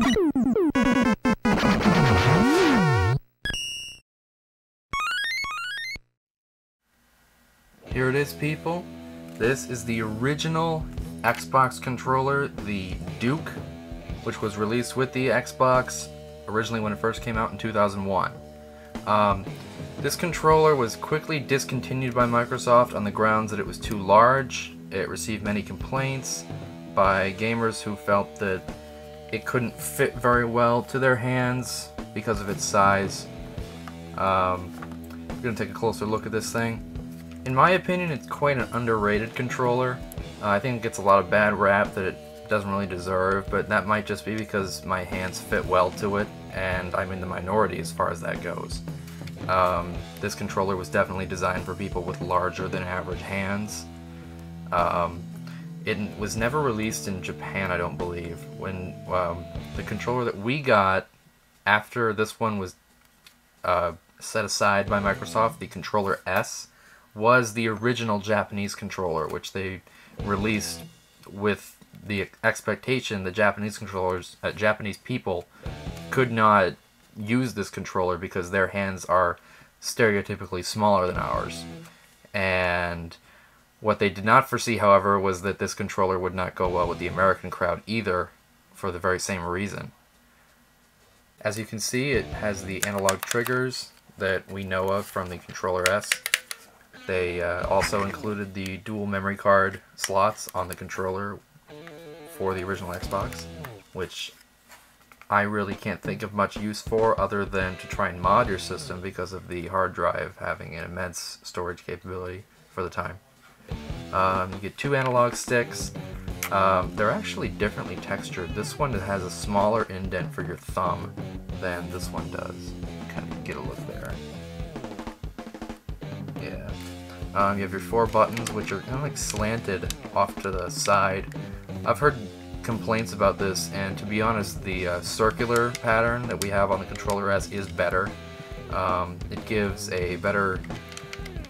Here it is, people. This is the original Xbox controller, the Duke, which was released with the Xbox originally when it first came out in 2001. This controller was quickly discontinued by Microsoft on the grounds that it was too large. It received many complaints by gamers who felt that it couldn't fit very well to their hands because of its size. We're going to take a closer look at this thing. In my opinion, it's quite an underrated controller. I think it gets a lot of bad rap that it doesn't really deserve, but that might just be because my hands fit well to it, and I'm in the minority as far as that goes. This controller was definitely designed for people with larger than average hands. It was never released in Japan, I don't believe. When the controller that we got after this one was set aside by Microsoft, the controller S, was the original Japanese controller, which they released with the expectation that Japanese controllers, Japanese people could not use this controller because their hands are stereotypically smaller than ours. And what they did not foresee, however, was that this controller would not go well with the American crowd either, for the very same reason. As you can see, it has the analog triggers that we know of from the controller S. They also included the dual memory card slots on the controller for the original Xbox, which I really can't think of much use for other than to try and mod your system because of the hard drive having an immense storage capability for the time. You get two analog sticks. They're actually differently textured. This one has a smaller indent for your thumb than this one does. Kind of get a look there. Yeah. You have your four buttons, which are kind of like slanted off to the side. I've heard complaints about this, and to be honest, the circular pattern that we have on the controller S is better. It gives a better,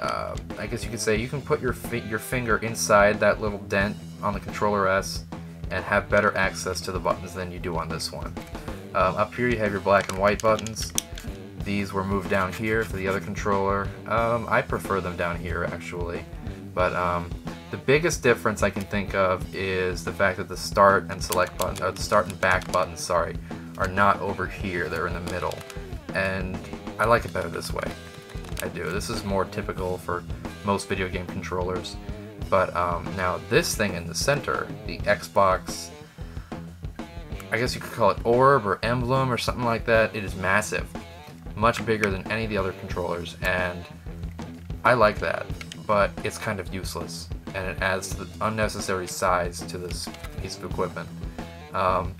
I guess you could say, you can put your finger inside that little dent on the controller S and have better access to the buttons than you do on this one. Up here you have your black and white buttons. These were moved down here for the other controller. I prefer them down here, actually. But the biggest difference I can think of is the fact that the start and select buttons, or the start and back buttons, sorry, are not over here. They're in the middle. And I like it better this way. I do. This is more typical for most video game controllers. But now this thing in the center, the Xbox, I guess you could call it orb or emblem or something like that, it is massive. Much bigger than any of the other controllers, and I like that, but it's kind of useless, and it adds the unnecessary size to this piece of equipment.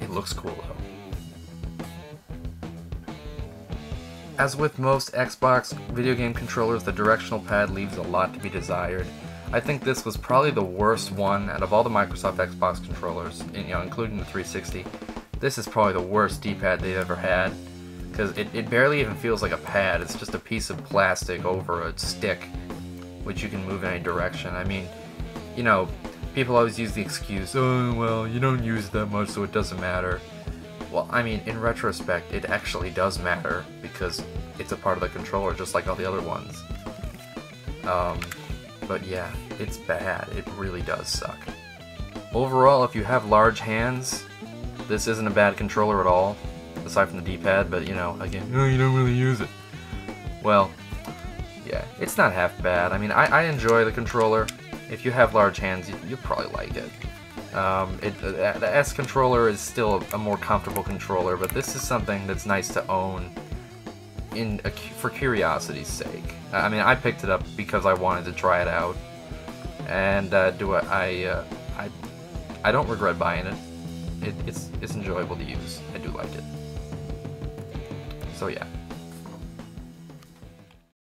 It looks cool though. As with most Xbox video game controllers, the directional pad leaves a lot to be desired. I think this was probably the worst one out of all the Microsoft Xbox controllers, including the 360. This is probably the worst D-pad they've ever had, because it barely even feels like a pad. It's just a piece of plastic over a stick, which you can move in any direction. I mean, people always use the excuse, oh, well, you don't use it that much, so it doesn't matter. Well, I mean, in retrospect, it actually does matter, because it's a part of the controller, just like all the other ones. But yeah, it's bad. It really does suck. Overall, if you have large hands, this isn't a bad controller at all, aside from the D-pad, but again, you don't really use it. Well, yeah, it's not half bad. I mean, I enjoy the controller. If you have large hands, you'll probably like it. The S controller is still a more comfortable controller, but this is something that's nice to own for curiosity's sake. I mean, I picked it up because I wanted to try it out, and I don't regret buying it. It's enjoyable to use. I do like it. So yeah.